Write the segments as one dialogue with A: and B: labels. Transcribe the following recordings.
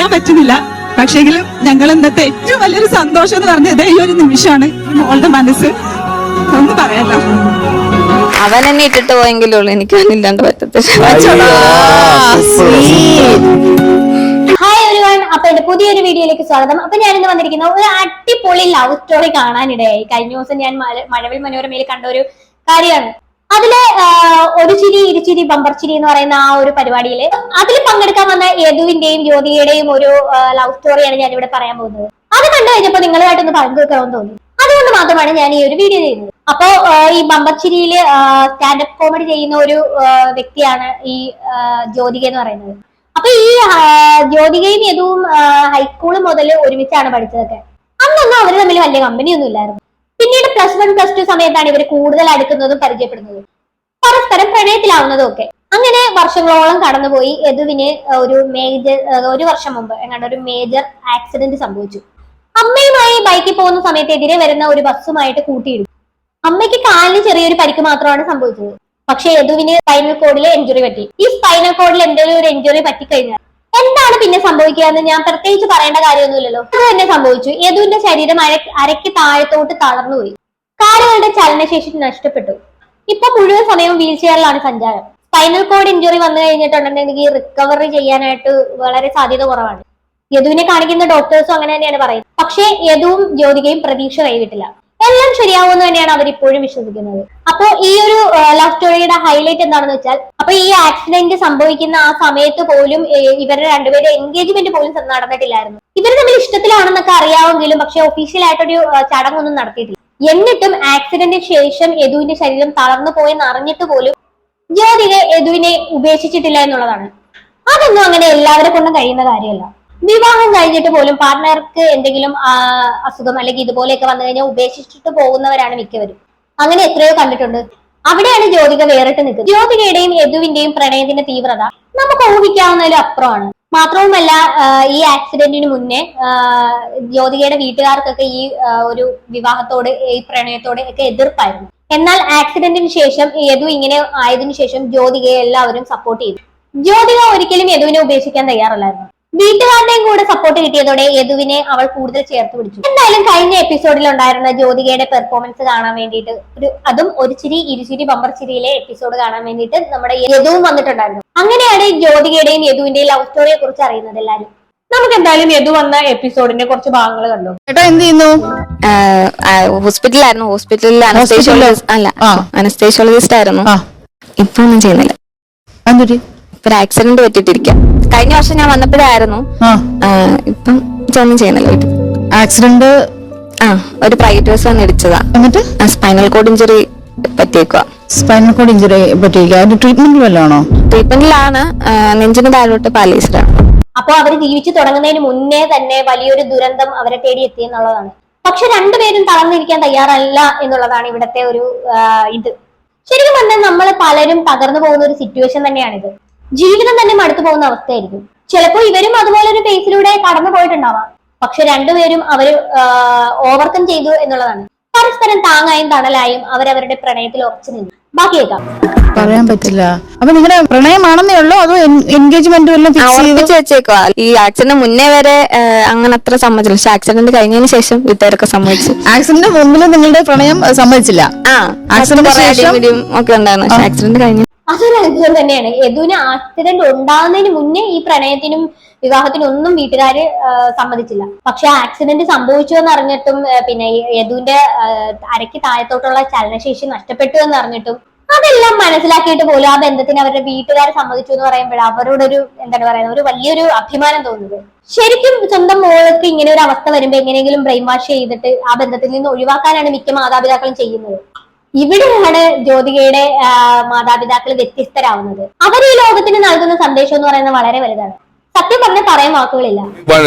A: പറയാൻ പറ്റുന്നില്ല. പക്ഷെങ്കിലും ഞങ്ങൾ ഇന്നത്തെ ഏറ്റവും വലിയൊരു സന്തോഷം എന്ന് പറഞ്ഞത് ഈ ഒരു നിമിഷമാണ്. ഈ മോളുടെ മനസ്സ് ഒന്നും പറയാലോ.
B: അവൻ എന്നെ ഇട്ടിട്ട് പോയെങ്കിലുള്ളൂ എനിക്ക് ഇല്ലാണ്ട് പറ്റത്തില്ല.
C: ഹായ് എവരിവൺ, അപ്പൊ എന്റെ പുതിയൊരു വീഡിയോയിലേക്ക് സ്വാഗതം. അപ്പൊ ഞാനിന്ന് വന്നിരിക്കുന്ന ഒരു അടിപൊളി ലവ് സ്റ്റോറി കാണാനിടയായി. കഴിഞ്ഞ ദിവസം ഞാൻ മഴവിൽ മനോരമയിൽ കണ്ട ഒരു കാര്യമാണ്. അതില് ഒരു ചിരി ഇരുചിരി ബമ്പർ ചിരി എന്ന് പറയുന്ന ആ ഒരു പരിപാടിയില് അതിൽ പങ്കെടുക്കാൻ വന്ന യദുവിന്റെയും ജ്യോതികയുടെയും ഒരു ലവ് സ്റ്റോറിയാണ് ഞാൻ ഇവിടെ പറയാൻ പോകുന്നത്. അത് കണ്ടു കഴിഞ്ഞപ്പോ നിങ്ങളുമായിട്ടൊന്ന് പങ്കുവെക്കണമെന്ന് തോന്നി. അതുകൊണ്ട് മാത്രമാണ് ഞാൻ ഈ ഒരു വീഡിയോ ചെയ്യുന്നത്. അപ്പോ ഈ ബമ്പർച്ചിരിയില് സ്റ്റാൻഡപ്പ് കോമഡി ചെയ്യുന്ന ഒരു വ്യക്തിയാണ് ഈ ജ്യോതിക എന്ന് പറയുന്നത്. അപ്പൊ ഈ ജ്യോതികയും യദുവും ഹൈസ്കൂൾ മുതൽ ഒരുമിച്ചാണ് പഠിച്ചതൊക്കെ. അന്നൊന്നും അവർ തമ്മിൽ വലിയ കമ്പനിയൊന്നും ഇല്ലായിരുന്നു. പിന്നീട് +1 +2 സമയത്താണ് ഇവർ കൂടുതൽ അടുക്കുന്നതും പരിചയപ്പെടുന്നതും പരസ്പരം പ്രണയത്തിലാവുന്നതും ഒക്കെ. അങ്ങനെ വർഷങ്ങളോളം കടന്നുപോയി. യദുവിന് ഒരു വർഷം മുമ്പ് എങ്ങാണ്ട് ഒരു മേജർ ആക്സിഡന്റ് സംഭവിച്ചു. അമ്മയുമായി ബൈക്കിൽ പോകുന്ന സമയത്ത് എതിരെ വരുന്ന ഒരു ബസ്സുമായിട്ട് കൂട്ടിയിടും. അമ്മയ്ക്ക് കാലിന് ചെറിയൊരു പരിക്ക് മാത്രമാണ് സംഭവിച്ചത്. പക്ഷെ യദുവിന് സ്പൈനൽ കോഡിൽ ഇഞ്ചുറി പറ്റി. ഈ സ്പൈനൽ കോഡിൽ എന്തെങ്കിലും ഒരു ഇഞ്ചുറി പറ്റിക്കഴിഞ്ഞാൽ എന്താണ് പിന്നെ സംഭവിക്കുക എന്ന് ഞാൻ പ്രത്യേകിച്ച് പറയേണ്ട കാര്യമൊന്നുമില്ലല്ലോ. അത് തന്നെ സംഭവിച്ചു. യദുവിന്റെ ശരീരം അരയ്ക്ക് താഴത്തോട്ട് തളർന്നുപോയി. കാലുകളുടെ ചലനശേഷി നഷ്ടപ്പെട്ടു. ഇപ്പൊ മുഴുവൻ സമയവും വീൽ ചെയറിലാണ് സഞ്ചാരം. സ്പൈനൽ കോഡ് ഇഞ്ചുറി വന്നു കഴിഞ്ഞിട്ടുണ്ടെങ്കിൽ റിക്കവറി ചെയ്യാനായിട്ട് വളരെ സാധ്യത കുറവാണ്. യദുവിനെ കാണിക്കുന്ന ഡോക്ടേഴ്സും അങ്ങനെ തന്നെയാണ് പറയുന്നത്. പക്ഷേ യദുവും ജ്യോതികയും പ്രതീക്ഷ കൈവിട്ടില്ല. എല്ലാം ശരിയാവുമെന്ന് തന്നെയാണ് അവർ ഇപ്പോഴും വിശ്വസിക്കുന്നത്. അപ്പോ ഈ ഒരു ലവ് സ്റ്റോറിയുടെ ഹൈലൈറ്റ് എന്താണെന്ന് വെച്ചാൽ, അപ്പൊ ഈ ആക്സിഡന്റ് സംഭവിക്കുന്ന ആ സമയത്ത് പോലും ഇവരുടെ രണ്ടുപേരുടെ എൻഗേജ്മെന്റ് പോലും നടന്നിട്ടില്ലായിരുന്നു. ഇവർ തമ്മിൽ ഇഷ്ടത്തിലാണെന്നൊക്കെ അറിയാമെങ്കിലും പക്ഷെ ഒഫീഷ്യൽ ആയിട്ടൊരു ചടങ്ങൊന്നും നടത്തിയിട്ടില്ല. എന്നിട്ടും ആക്സിഡന്റിന് ശേഷം യദുവിന്റെ ശരീരം തളർന്നു പോയെന്ന് അറിഞ്ഞിട്ട് പോലും ജ്യോതിക യദുവിനെ ഉപേക്ഷിച്ചിട്ടില്ല എന്നുള്ളതാണ്. അതൊന്നും അങ്ങനെ എല്ലാവരെ കൊണ്ടും കഴിയുന്ന കാര്യമല്ല. വിവാഹം കഴിഞ്ഞിട്ട് പോലും പാർട്ട്ണർക്ക് എന്തെങ്കിലും അസുഖം അല്ലെങ്കിൽ ഇതുപോലെയൊക്കെ വന്നു കഴിഞ്ഞാൽ ഉപേക്ഷിച്ചിട്ട് പോകുന്നവരാണ് മിക്കവരും. അങ്ങനെ എത്രയോ കണ്ടിട്ടുണ്ട്. അവിടെയാണ് ജ്യോതിക വേറിട്ട് നിൽക്കുന്നത്. ജ്യോതികയുടെയും യദുവിന്റെയും പ്രണയത്തിന്റെ തീവ്രത നമുക്ക് ഊഹിക്കാവുന്നതിലും അപ്പുറമാണ്. മാത്രവുമല്ല, ഈ ആക്സിഡന്റിന് മുന്നേ ജ്യോതികയുടെ വീട്ടുകാർക്കൊക്കെ ഈ ഒരു വിവാഹത്തോട് ഈ പ്രണയത്തോട് ഒക്കെ എതിർപ്പായിരുന്നു. എന്നാൽ ആക്സിഡന്റിന് ശേഷം യദു ഇങ്ങനെ ആയതിനു ശേഷം ജ്യോതികയെ എല്ലാവരും സപ്പോർട്ട് ചെയ്തു. ജ്യോതിക ഒരിക്കലും യദുവിനെ ഉപേക്ഷിക്കാൻ തയ്യാറല്ലായിരുന്നു. വീട്ടുകാരുടെയും കൂടെ സപ്പോർട്ട് കിട്ടിയതോടെ യദുവിനെ അവൾ കൂടുതൽ ചേർത്ത് പിടിച്ചു. എന്തായാലും കഴിഞ്ഞ എപ്പിസോഡിൽ ഉണ്ടായിരുന്ന ജ്യോതികയുടെ പെർഫോമൻസ് കാണാൻ വേണ്ടിയിട്ട് അതും ഒരു ചിരി ഇരുചിരി ബമ്പർ ചിരിയിലെ എപ്പിസോഡ് കാണാൻ വേണ്ടിയിട്ട് നമ്മുടെ യദുവും വന്നിട്ടുണ്ടായിരുന്നു. അങ്ങനെയാണ് ജ്യോതികയുടെയും യദുവിന്റെയും ലവ് സ്റ്റോറിയെ കുറിച്ച് അറിയുന്നത് എല്ലാരും. നമുക്ക് എന്തായാലും യദു വന്ന എപ്പിസോഡിന്റെ കുറച്ച് ഭാഗങ്ങൾ കണ്ടു.
D: ചേട്ടാ എന്ത് ചെയ്യുന്നു?
B: ഹോസ്പിറ്റലിലായിരുന്നു. ഹോസ്പിറ്റലിൽ അനസ്തേഷ്യോളജിസ്റ്റ് ആയിരുന്നു. ഇപ്പൊ ഒന്നും ചെയ്യുന്നില്ല. ഇപ്പൊ ആക്സിഡന്റ് പറ്റിട്ടിരിക്കാം. കഴിഞ്ഞ വർഷം ഞാൻ വന്നപ്പോഴായിരുന്നു. ഇപ്പം ഒന്നും ചെയ്യുന്നില്ല വീട്ടിൽ.
D: ആക്സിഡന്റ്
B: ഒരു പ്രൈവറ്റ് ബസ് വന്ന് ഇടിച്ചതാ. എന്നിട്ട് സ്പൈനൽ കോഡ് ഇഞ്ചുറി പറ്റിയേക്കുക.
D: സ്പൈനൽ കോഡ് ഇഞ്ചുറി പറ്റിയേക്കുക. അതിന്റെ ട്രീറ്റ്മെന്റിൽ വല്ലതാണോ?
B: ട്രീറ്റ്മെന്റിലാണ്. നെഞ്ചിന് താഴോട്ട് പാരലൈസ്ഡാണ്.
C: അപ്പൊ അവർ ജീവിച്ചു തുടങ്ങുന്നതിന് മുന്നേ തന്നെ വലിയൊരു ദുരന്തം അവരെ തേടി എത്തി എന്നുള്ളതാണ്. പക്ഷെ രണ്ടുപേരും തളർന്നിരിക്കാൻ തയ്യാറല്ല എന്നുള്ളതാണ് ഇവിടത്തെ ഒരു ഇത്. ശരിക്കും പറഞ്ഞാൽ നമ്മൾ പലരും തകർന്നു പോകുന്ന ഒരു സിറ്റുവേഷൻ തന്നെയാണിത്. ജീവിതം തന്നെ മടുത്തു പോകുന്ന അവസ്ഥയായിരിക്കും. ചിലപ്പോൾ ഇവരും അതുപോലെ ഒരു ഫേസിലൂടെ കടന്നു പോയിട്ടുണ്ടാവാം. പക്ഷെ രണ്ടുപേരും അവര് ഓവർകം ചെയ്തു എന്നുള്ളതാണ്. പരസ്പരം താങ്ങായും തണലായും അവരവരുടെ പ്രണയത്തിൽ ഉറച്ചു നിന്നു. ബാക്കി കേൾക്കാം.
D: പറയാൻ പറ്റില്ല. അപ്പൊ നിങ്ങളുടെ പ്രണയമാണെന്നേ ഉള്ളൂ അതോ എൻഗേജ്മെന്റ്
B: വെച്ചേക്കുവാ? ഈ ആക്സിഡന്റ് മുന്നേ വരെ അങ്ങനെ അത്ര സമ്മതിച്ചില്ല. പക്ഷെ ആക്സിഡന്റ് കഴിഞ്ഞതിന് ശേഷം വീട്ടുകാരൊക്കെ സമ്മതിച്ചു.
D: ആക്സിഡന്റ് മുമ്പിൽ നിങ്ങളുടെ പ്രണയം സമ്മതിച്ചില്ല. ആക്സിഡന്റ്
B: ഒക്കെ ഉണ്ടായിരുന്നു. പക്ഷെ ആക്സിഡന്റ് കഴിഞ്ഞു.
C: അതൊരു അത്ഭുതം തന്നെയാണ്. യദുവിന് ആക്സിഡന്റ് ഉണ്ടാകുന്നതിന് മുന്നേ ഈ പ്രണയത്തിനും വിവാഹത്തിനും ഒന്നും വീട്ടുകാര് സമ്മതിച്ചില്ല. പക്ഷെ ആക്സിഡന്റ് സംഭവിച്ചു എന്ന് അറിഞ്ഞിട്ടും പിന്നെ യദുവിന്റെ അരയ്ക്ക് താഴത്തോട്ടുള്ള ചലനശേഷി നഷ്ടപ്പെട്ടു എന്ന് അറിഞ്ഞിട്ടും അതെല്ലാം മനസ്സിലാക്കിയിട്ട് പോലും ആ ബന്ധത്തിന് അവരുടെ വീട്ടുകാർ സമ്മതിച്ചു എന്ന് പറയുമ്പോൾ അവരോടൊരു എന്താണ് പറയുന്നത്, ഒരു വലിയൊരു അഭിമാനം തോന്നുന്നത്. ശരിക്കും സ്വന്തം മോൾക്ക് ഇങ്ങനെ ഒരു അവസ്ഥ വരുമ്പോ എങ്ങനെയെങ്കിലും ബ്രെയിൻ വാഷ് ചെയ്തിട്ട് ആ ബന്ധത്തിൽ നിന്ന് ഒഴിവാക്കാനാണ് മിക്ക മാതാപിതാക്കളും ചെയ്യുന്നത്. ഇവിടെയാണ് ജ്യോതികയുടെ മാതാപിതാക്കൾ വ്യത്യസ്തരാവുന്നത്. അവർ ഈ ലോകത്തിന് നൽകുന്ന സന്ദേശം എന്ന് പറയുന്നത് വളരെ വലുതാണ്. സത്യം പറഞ്ഞാൽ പറയാൻ വാക്കുകളില്ല.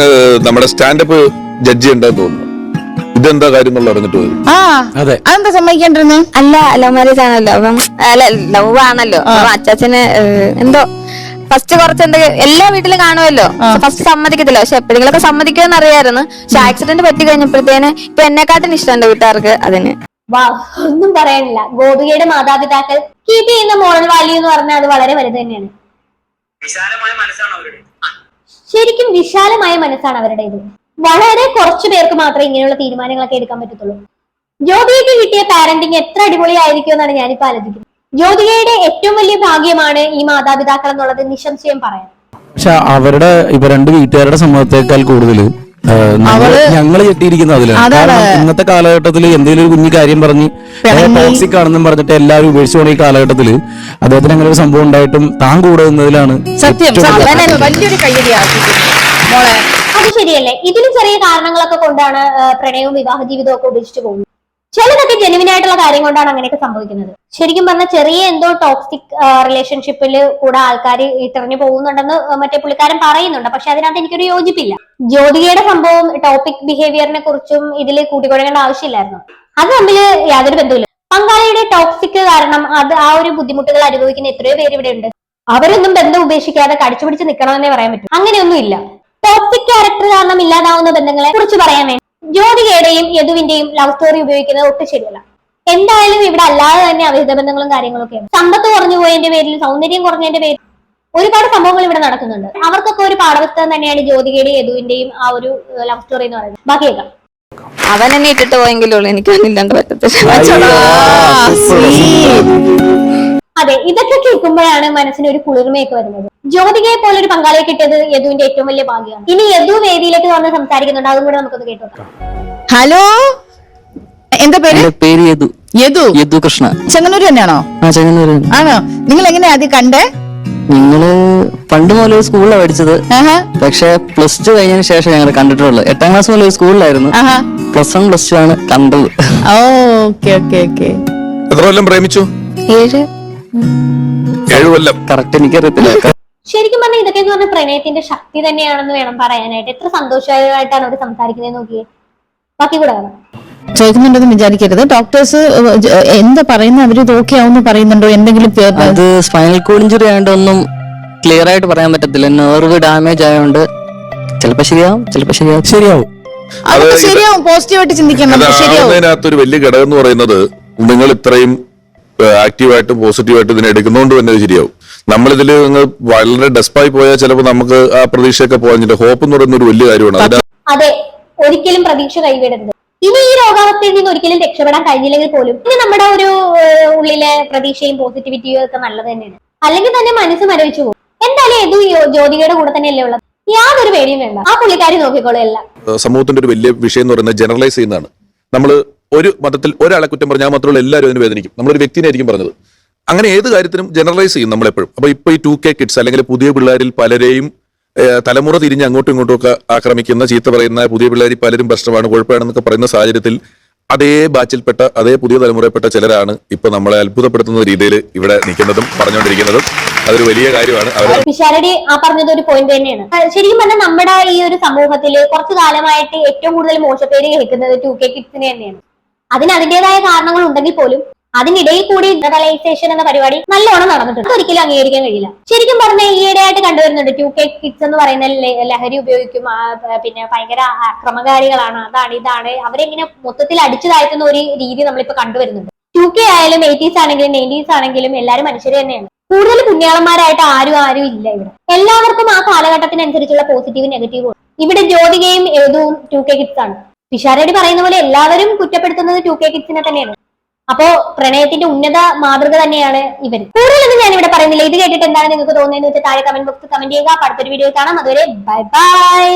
E: നമ്മുടെ സ്റ്റാൻഡപ്പ് ജഡ്ജി ഉണ്ടെന്ന് തോന്നുന്നു. ഇതെന്താ കാര്യം അറിഞ്ഞിട്ട്
D: അതെന്താ സമ്മതിക്കേണ്ടിരുന്നു?
B: അല്ല, ലവ് മാരേജ് ആണല്ലോ. അപ്പം ലവ് ആണല്ലോ. അച്ചാച്ചന് എന്തോ ഫസ്റ്റ് കുറച്ച് എന്തൊക്കെ എല്ലാ വീട്ടിലും കാണുമല്ലോ. ഫസ്റ്റ് സമ്മതിക്കത്തില്ല. പക്ഷെ എപ്പോഴെങ്കിലൊക്കെ സമ്മതിക്കുമെന്ന് അറിയായിരുന്നു. പക്ഷെ ആക്സിഡന്റ് പറ്റി കഴിഞ്ഞപ്പോഴത്തേന് ഇപ്പൊ എന്നെക്കാട്ടും ഇഷ്ടം എന്റെ വീട്ടുകാർക്ക് അതിന്.
C: ഒന്നും പറയാനില്ല. ഗോപികയുടെ മാതാപിതാക്കൾ കീപ്പ് ചെയ്യുന്ന മോറൽ വാല്യൂ എന്ന് പറഞ്ഞാൽ അത് വളരെ വലുത് തന്നെയാണ്.
F: വിശാലമായ മനസ്സാണ് അവരുടെ.
C: ശരിക്കും വിശാലമായ മനസ്സാണ് അവരുടേത്. വളരെ കുറച്ചു പേർക്ക് മാത്രമേ ഇങ്ങനെയുള്ള തീരുമാനങ്ങളൊക്കെ എടുക്കാൻ പറ്റത്തുള്ളൂ. ജ്യോതികയ്ക്ക് കിട്ടിയ പാരന്റിങ് എത്ര അടിപൊളിയായിരിക്കും എന്നാണ് ഞാനിപ്പോ ആലോചിക്കുന്നത്. ജ്യോതികയുടെ ഏറ്റവും വലിയ ഭാഗ്യമാണ് ഈ മാതാപിതാക്കൾ എന്നുള്ളത് നിസ്സംശയം പറയാം.
F: പക്ഷെ അവരുടെ ഇപ്പൊ രണ്ട് വീട്ടുകാരുടെ സമ്മതത്തെക്കാൾ കൂടുതൽ ഞങ്ങള് ചെട്ടിയിരിക്കുന്നത് അതിലാണ്. കാരണം ഇന്നത്തെ കാലഘട്ടത്തിൽ എന്തെങ്കിലും ഒരു കുഞ്ഞു കാര്യം പറഞ്ഞ് ടോക്സിക് ആണെന്നും പറഞ്ഞിട്ട് എല്ലാവരും ഉപേക്ഷിച്ചു പോണ ഈ കാലഘട്ടത്തിൽ അദ്ദേഹത്തിന് അങ്ങനെ ഒരു സംഭവം ഉണ്ടായിട്ടും താൻ കൂടെ നിന്നതിലാണ്
D: സത്യം. വലിയൊരു കയ്യടിയാക്കി മോളെ.
C: അത് ശരിയല്ലേ? ഇതിലും ചെറിയ കാരണങ്ങളൊക്കെ കൊണ്ടാണ് പ്രണയവും വിവാഹ ജീവിതവും ഒക്കെ ഉപേക്ഷിച്ചു പോകുന്നത്. ചിലതൊക്കെ ജെനുവിൻ ആയിട്ടുള്ള കാര്യം കൊണ്ടാണ് അങ്ങനെയൊക്കെ സംഭവിക്കുന്നത്. ശരിക്കും പറഞ്ഞാൽ ചെറിയ എന്തോ ടോക്സിക് റിലേഷൻഷിപ്പിൽ കൂടെ ആൾക്കാർ ഇട്ടെറിഞ്ഞു പോകുന്നുണ്ടെന്ന് മറ്റേ പുള്ളിക്കാരൻ പറയുന്നുണ്ട്. പക്ഷെ അതിനകത്ത് എനിക്കൊരു യോജിപ്പില്ല. ജ്യോതികയുടെ സംഭവം ടോപ്പിക് ബിഹേവിയറിനെ കുറിച്ചും ഇതിൽ കൂട്ടിക്കൊടുക്കേണ്ട ആവശ്യമില്ലായിരുന്നു. അത് തമ്മിൽ യാതൊരു ബന്ധവുമില്ല. പങ്കാളിയുടെ ടോക്സിക് കാരണം ആ ഒരു ബുദ്ധിമുട്ടുകൾ അനുഭവിക്കുന്ന എത്രയോ പേര് ഇവിടെ ഉണ്ട്. അവരൊന്നും ബന്ധം ഉപേക്ഷിക്കാതെ കടിച്ചുപിടിച്ച് നിൽക്കണമെന്നേ പറയാൻ പറ്റും. അങ്ങനെയൊന്നും ഇല്ല. ടോക്സിക് ക്യാരക്ടർ കാരണം ഇല്ലാതാവുന്ന ബന്ധങ്ങളെ കുറിച്ച് പറയാൻ വേണ്ടി ജ്യോതികയുടെയും യദുവിന്റെയും ലവ് സ്റ്റോറി ഉപയോഗിക്കുന്നത് ഒട്ടും ശരിയല്ല. എന്തായാലും ഇവിടെ അല്ലാതെ തന്നെ അവിഹിത ബന്ധങ്ങളും കാര്യങ്ങളൊക്കെയാണ്. സമ്പത്ത് കുറഞ്ഞു പോയതിന്റെ പേരിൽ, സൗന്ദര്യം കുറഞ്ഞതിന്റെ പേരിൽ ഒരുപാട് സംഭവങ്ങൾ ഇവിടെ നടക്കുന്നുണ്ട്. അവർക്കൊക്കെ ഒരു പാഠപുസ്തകം തന്നെയാണ് ജ്യോതികയുടെയും യദുവിന്റെയും ആ ഒരു ലവ് സ്റ്റോറി എന്ന് പറയുന്നത്. ബാക്കിയേക്കാം.
B: അവൻ എന്നെ ഇട്ടിട്ട് പോയെങ്കിലുള്ളൂ എനിക്ക് ഇല്ലാണ്ട് പറ്റത്തില്ല.
C: അതെ, ഇതൊക്കെ കേൾക്കുമ്പോഴാണ് മനസ്സിന് ഒരു കുളിർമയൊക്കെ വരുന്നത്. ജ്യോതികയെ പോലെ ഒരു പങ്കാളിയെ കിട്ടിയത് യദുവിന്റെ ഏറ്റവും വലിയ ഭാഗ്യമാണ്. ഇനി യദു വേദിയിലേക്ക് വന്ന് സംസാരിക്കുന്നുണ്ട്, അതും കൂടെ നമുക്കൊന്ന് കേട്ടു നോക്കാം.
D: ഹലോ, എന്താ പേര്?
G: പേര് യദു.
D: യദു?
G: യദു കൃഷ്ണ.
D: ചെങ്ങന്നൂർ തന്നെയാണോ?
G: ആ, ചെങ്ങന്നൂർ.
D: ആണോ? നിങ്ങൾ എങ്ങനെയാ ആദ്യം കണ്ടേ?
G: നിങ്ങള് പണ്ട് മുതൽ സ്കൂളിലാണ് പഠിച്ചത്. പക്ഷെ +2 കഴിഞ്ഞതിന് ശേഷം ഞങ്ങൾ കണ്ടിട്ടുള്ളൂ. 8ാം ക്ലാസ് മുതൽ സ്കൂളിലായിരുന്നു. +1 +2 ആണ് കണ്ടത്.
D: Okay okay okay.
E: എത്ര കൊല്ലം പ്രേമിച്ചു? 7 കൊല്ലം.
G: കറക്റ്റ് എനിക്കറിയത്തില്ല.
C: ശരിക്കും പറഞ്ഞാൽ ഇതൊക്കെ എന്ന് പറഞ്ഞാൽ പ്രണയത്തിന്റെ ശക്തി തന്നെയാണെന്ന് വേണം പറയാനായിട്ട്. എത്ര സന്തോഷമായിട്ടാണ് അവർ സംസാരിക്കുന്നത് നോക്കിയേ. ബാക്കി കൂടെ വേണം
D: ചോദിക്കുന്നുണ്ടെന്ന് വിചാരിക്കരുത്. ഡോക്ടേഴ്സ് എന്താ പറയുന്നത്? അവര് ഇത് ഓക്കെ ആവുമെന്ന് പറയുന്നുണ്ടോ? എന്തെങ്കിലും
G: അത് സ്പൈനൽ കോഡ് ഇഞ്ചുറി ആയതുകൊണ്ട് ഒന്നും ക്ലിയർ ആയിട്ട് പറയാൻ പറ്റത്തില്ല. നെർവ് ഡാമേജ് ആയതുകൊണ്ട് ചിലപ്പോ ശരിയാവും, ചിലപ്പോ ശരിയാവും.
D: അതൊക്കെ ശരിയാവും. പോസിറ്റീവായിട്ട് ചിന്തിക്കണം.
E: അതിനകത്തൊരു വലിയ ഘടകം എന്ന് പറയുന്നത് നിങ്ങൾ ഇത്രയും ആക്റ്റീവായിട്ടും പോസിറ്റീവായിട്ടും ഇതിനെ എടുക്കുന്നതുകൊണ്ട് തന്നെ ശരിയാവും. നമ്മളിതിൽ വളരെ ഡെസ്പായി പോയാൽ ചിലപ്പോൾ നമുക്ക് ആ പ്രതീക്ഷയൊക്കെ പോകാൻ ഹോപ്പ് എന്ന് പറയുന്ന ഒരു വലിയ കാര്യമാണ്.
C: അതെ, ഒരിക്കലും പ്രതീക്ഷ കൈവിടരുത്. ഇനി ഈ രോഗാവസ്ഥയിൽ നിന്ന് ഒരിക്കലും രക്ഷപ്പെടാൻ കഴിഞ്ഞില്ലെങ്കിൽ പോലും ഇനി നമ്മുടെ ഒരു ഉള്ളിലെ പ്രതീക്ഷയും പോസിറ്റിവിറ്റിയും ഒക്കെ നല്ലത് തന്നെയാണ്. അല്ലെങ്കിൽ തന്നെ മനസ്സ് മരവിച്ചു പോകും. എന്തായാലും ഏതു ജ്യോതികയുടെ കൂടെ തന്നെയല്ലേ ഉള്ളത്. യാതൊരു പേടിയും വേണ്ട. ആ പുള്ളിക്കാരി നോക്കിക്കോളും എല്ലാം.
E: സമൂഹത്തിന്റെ ഒരു വലിയ വിഷയം എന്ന് പറയുന്നത് ജനറലൈസ് ചെയ്യുന്നതാണ്. നമ്മൾ ഒരു മതത്തിൽ ഒരാളെ കുറ്റം പറഞ്ഞാൽ മാത്രമല്ല എല്ലാവരും അതിന് വേദനിക്കും. നമ്മളൊരു വ്യക്തിനായിരിക്കും പറഞ്ഞത്. അങ്ങനെ ഏത് കാര്യത്തിനും ജനറലൈസ് ചെയ്യും നമ്മളെപ്പോഴും. അപ്പൊ ഇപ്പൊ ഈ 2K കിഡ്സ് അല്ലെങ്കിൽ പുതിയ പിള്ളേരിൽ പലരെയും തലമുറ തിരിഞ്ഞ് അങ്ങോട്ടും ഇങ്ങോട്ടും ഒക്കെ ആക്രമിക്കുന്ന, ചീത്ത പറയുന്ന പുതിയ പിള്ളേർ പലരും പ്രശ്നമാണ്, കുഴപ്പമാണെന്നൊക്കെ പറയുന്ന സാഹചര്യത്തിൽ അതേ ബാച്ചിൽപ്പെട്ട അതേ പുതിയ തലമുറയിൽപ്പെട്ട ചിലരാണ് ഇപ്പൊ നമ്മളെ അത്ഭുതപ്പെടുത്തുന്ന രീതിയിൽ ഇവിടെ നിൽക്കുന്നതും പറഞ്ഞുകൊണ്ടിരിക്കുന്നതും. അതൊരു വലിയ കാര്യമാണ്.
C: പിഷാരടി ആ പറഞ്ഞത് ഒരു പോയിന്റ് തന്നെയാണ്. ശരിക്കും പറഞ്ഞാൽ നമ്മുടെ ഈ ഒരു സമൂഹത്തിൽ കുറച്ചു കാലമായിട്ട് ഏറ്റവും കൂടുതൽ മോശപ്പേര് കേൾക്കുന്നത് 2K കിഡ്സിനെ തന്നെയാണ്. അതിന് അതിന്റേതായ കാരണങ്ങൾ ഉണ്ടെങ്കിൽ പോലും അതിനിടയിൽ കൂടി ജനറലൈസേഷൻ എന്ന പരിപാടി നല്ലോണം നടന്നിട്ടുണ്ട്. ഒരിക്കലും അംഗീകരിക്കാൻ കഴിയില്ല. ശരിക്കും പറഞ്ഞാൽ ഈയിടെയായിട്ട് കണ്ടുവരുന്നുണ്ട് 2K കിഡ്സ് എന്ന് പറയുന്ന ലഹരി ഉപയോഗിക്കും, പിന്നെ ഭയങ്കര ആക്രമകാരികളാണ്, അതാണ് ഇതാണ്, അവരെങ്ങനെ മൊത്തത്തിൽ അടിച്ചു താഴ്ത്തുന്ന ഒരു രീതി നമ്മളിപ്പോ കണ്ടുവരുന്നുണ്ട്. 2K ആയാലും 80s ആണെങ്കിലും 90s ആണെങ്കിലും എല്ലാവരും മനുഷ്യർ തന്നെയാണ്. കൂടുതൽ പുണ്യാളന്മാരായിട്ട് ആരും ഇല്ല ഇവിടെ. എല്ലാവർക്കും ആ കാലഘട്ടത്തിനനുസരിച്ചുള്ള പോസിറ്റീവും നെഗറ്റീവും. ഇവിടെ ജ്യോതികയും യദുവും 2K കിഡ്സ് ആണ്. പിഷാരടി പറയുന്ന പോലെ എല്ലാവരും കുറ്റപ്പെടുത്തുന്നത് 2K കിഡ്സിനെ തന്നെയാണ്. അപ്പോ പ്രണയത്തിന്റെ ഉന്നത മാതൃക തന്നെയാണ് ഇവർ. കൂടുതലൊന്നും ഞാൻ ഇവിടെ പറയുന്നില്ല. ഇത് കേട്ടിട്ട് എന്താണ് നിങ്ങൾക്ക് തോന്നുന്നതെന്ന് വെച്ചാൽ താഴെ കമന്റ് ബോക്സിൽ കമന്റ് ചെയ്യുക. അടുത്തൊരു വീഡിയോ കാണാം. അതുവരെ ബൈ ബൈ.